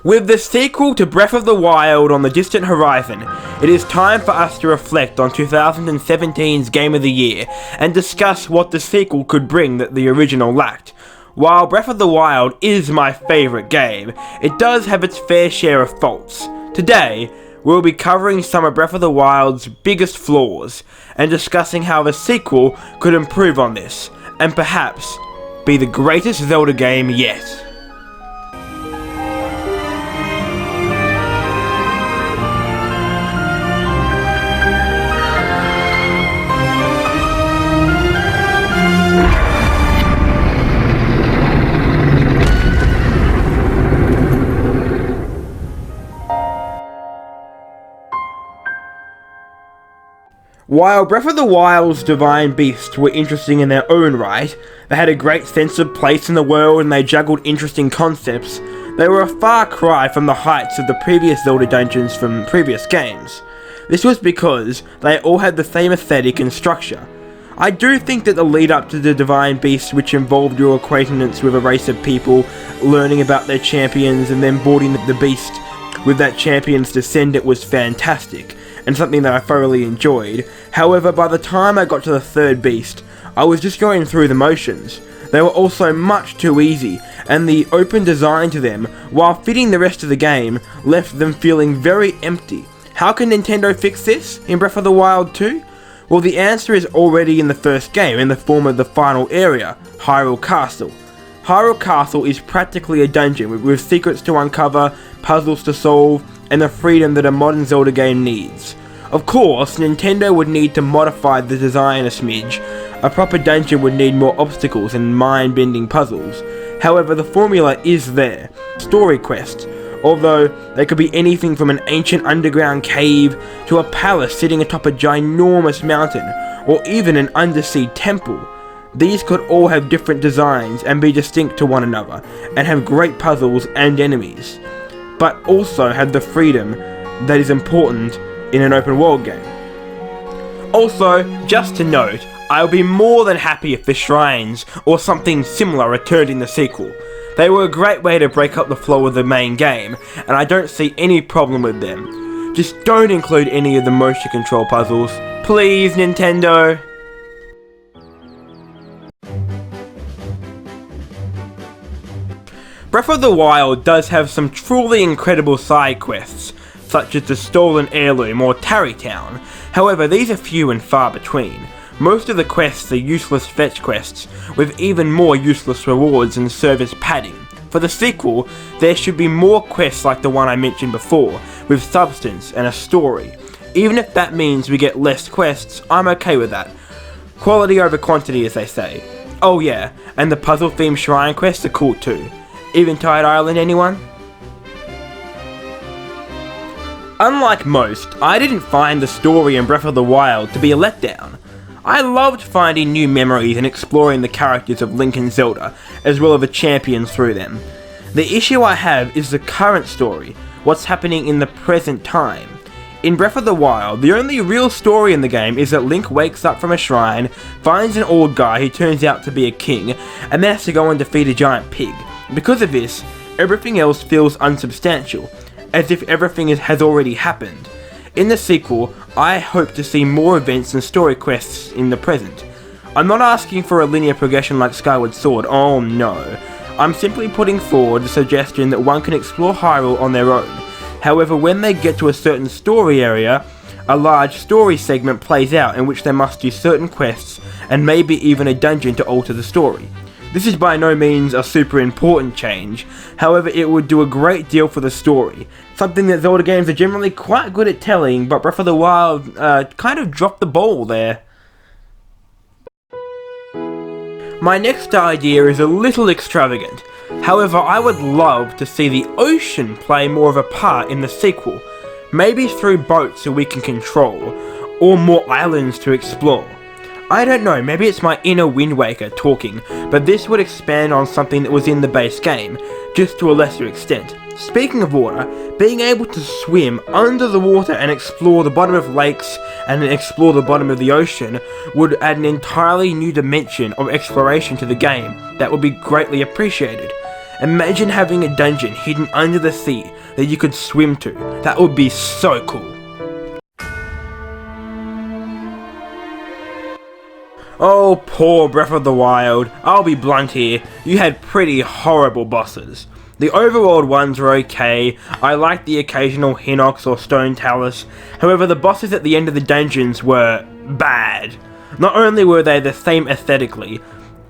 With the sequel to Breath of the Wild on the distant horizon, it is time for us to reflect on 2017's Game of the Year and discuss what the sequel could bring that the original lacked. While Breath of the Wild is my favourite game, it does have its fair share of faults. Today, we'll be covering some of Breath of the Wild's biggest flaws and discussing how the sequel could improve on this, and perhaps be the greatest Zelda game yet. While Breath of the Wild's divine beasts were interesting in their own right, they had a great sense of place in the world and they juggled interesting concepts, they were a far cry from the heights of the previous Zelda dungeons from previous games. This was because they all had the same aesthetic and structure. I do think that the lead up to the divine beasts, which involved your acquaintance with a race of people, learning about their champions and then boarding the beast with that champion's descendant, was fantastic, and something that I thoroughly enjoyed. However, by the time I got to the third beast, I was just going through the motions. They were also much too easy, and the open design to them, while fitting the rest of the game, left them feeling very empty. How can Nintendo fix this in Breath of the Wild 2? Well, the answer is already in the first game, in the form of the final area, Hyrule Castle. Hyrule Castle is practically a dungeon with secrets to uncover, puzzles to solve, and the freedom that a modern Zelda game needs. Of course, Nintendo would need to modify the design a smidge. A proper dungeon would need more obstacles and mind-bending puzzles. However, the formula is there. Story quests, although they could be anything from an ancient underground cave to a palace sitting atop a ginormous mountain, or even an undersea temple. These could all have different designs and be distinct to one another, and have great puzzles and enemies, but also have the freedom that is important in an open world game. Also, just to note, I'll be more than happy if the shrines or something similar returned in the sequel. They were a great way to break up the flow of the main game, and I don't see any problem with them. Just don't include any of the motion control puzzles. Please, Nintendo! Breath of the Wild does have some truly incredible side quests, such as the Stolen Heirloom or Tarry Town. However, these are few and far between. Most of the quests are useless fetch quests, with even more useless rewards and service padding. For the sequel, there should be more quests like the one I mentioned before, with substance and a story. Even if that means we get less quests, I'm okay with that. Quality over quantity, as they say. Oh yeah, and the puzzle-themed shrine quests are cool too. Eventide Island, anyone? Unlike most, I didn't find the story in Breath of the Wild to be a letdown. I loved finding new memories and exploring the characters of Link and Zelda, as well as the champions through them. The issue I have is the current story, what's happening in the present time. In Breath of the Wild, the only real story in the game is that Link wakes up from a shrine, finds an old guy who turns out to be a king, and then has to go and defeat a giant pig. Because of this, everything else feels unsubstantial, as if everything has already happened. In the sequel, I hope to see more events and story quests in the present. I'm not asking for a linear progression like Skyward Sword, oh no. I'm simply putting forward the suggestion that one can explore Hyrule on their own. However, when they get to a certain story area, a large story segment plays out in which they must do certain quests and maybe even a dungeon to alter the story. This is by no means a super important change, however it would do a great deal for the story, something that Zelda games are generally quite good at telling, but Breath of the Wild kind of dropped the ball there. My next idea is a little extravagant, however I would love to see the ocean play more of a part in the sequel, maybe through boats that we can control, or more islands to explore. I don't know, maybe it's my inner Wind Waker talking, but this would expand on something that was in the base game, just to a lesser extent. Speaking of water, being able to swim under the water and explore the bottom of lakes and explore the bottom of the ocean would add an entirely new dimension of exploration to the game that would be greatly appreciated. Imagine having a dungeon hidden under the sea that you could swim to. That would be so cool. Oh, poor Breath of the Wild. I'll be blunt here, you had pretty horrible bosses. The overworld ones were okay, I liked the occasional Hinox or Stone Talus, however the bosses at the end of the dungeons were bad. Not only were they the same aesthetically,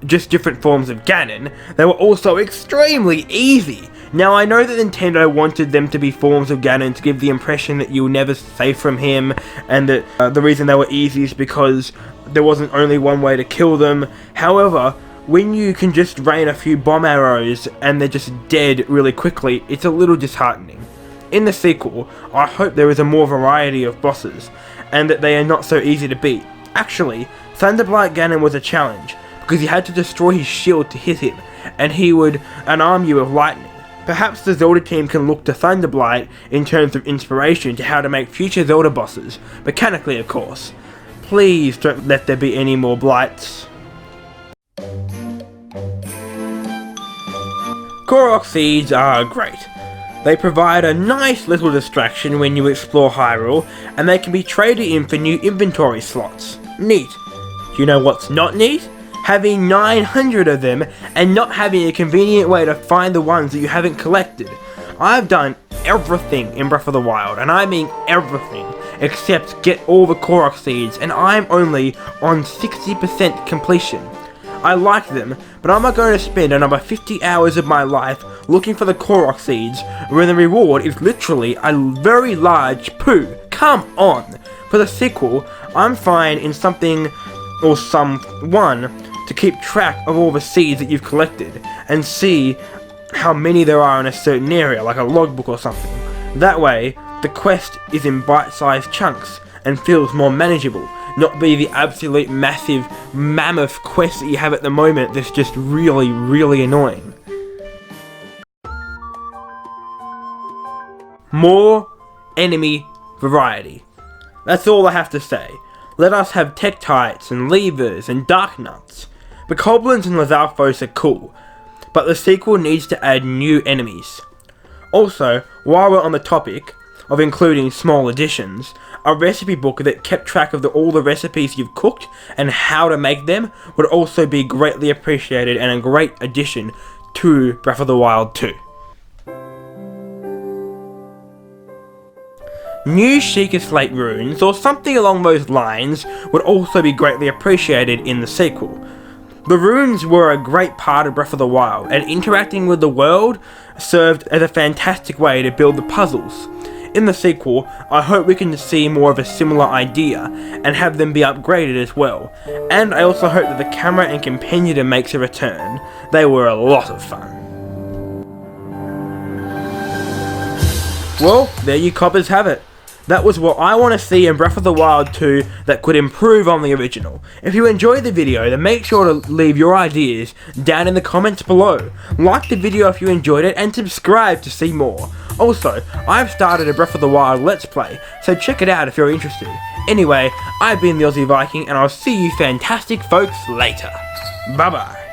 just different forms of Ganon, they were also extremely easy. Now I know that Nintendo wanted them to be forms of Ganon to give the impression that you'll never save from him, and that the reason they were easy is because there wasn't only one way to kill them. However, when you can just rain a few bomb arrows and they're just dead really quickly, it's a little disheartening. In the sequel, I hope there is a more variety of bosses, and that they are not so easy to beat. Actually, Thunderblight Ganon was a challenge, because you had to destroy his shield to hit him, and he would unarm you with lightning. Perhaps the Zelda team can look to Thunderblight in terms of inspiration to how to make future Zelda bosses, mechanically of course. Please don't let there be any more blights. Karach Seeds are great. They provide a nice little distraction when you explore Hyrule, and they can be traded in for new inventory slots. Neat. Do you know what's not neat? Having 900 of them and not having a convenient way to find the ones that you haven't collected. I've done everything in Breath of the Wild, and I mean everything, except get all the Karach Seeds, and I'm only on 60% completion. I like them, but I'm not going to spend another 50 hours of my life looking for the Karach Seeds when the reward is literally a very large poo. Come on! For the sequel, I'm fine in something or someone to keep track of all the seeds that you've collected and see how many there are in a certain area, like a logbook or something. That way, the quest is in bite-sized chunks and feels more manageable, not be the absolute massive mammoth quest that you have at the moment that's just really, really annoying. More enemy variety. That's all I have to say. Let us have Tektites and Levers and Dark Nuts. The Goblins and Lizalfos are cool, but the sequel needs to add new enemies. Also, while we're on the topic of including small additions, a recipe book that kept track of all the recipes you've cooked and how to make them would also be greatly appreciated and a great addition to Breath of the Wild 2. New Sheikah Slate runes, or something along those lines, would also be greatly appreciated in the sequel. The runes were a great part of Breath of the Wild, and interacting with the world served as a fantastic way to build the puzzles. In the sequel, I hope we can see more of a similar idea, and have them be upgraded as well. And I also hope that the camera and companion makes a return. They were a lot of fun. Well, there you coppers have it. That was what I want to see in Breath of the Wild 2 that could improve on the original. If you enjoyed the video, then make sure to leave your ideas down in the comments below. Like the video if you enjoyed it, and subscribe to see more. Also, I've started a Breath of the Wild Let's Play, so check it out if you're interested. Anyway, I've been the Aussie Viking, and I'll see you fantastic folks later. Bye bye.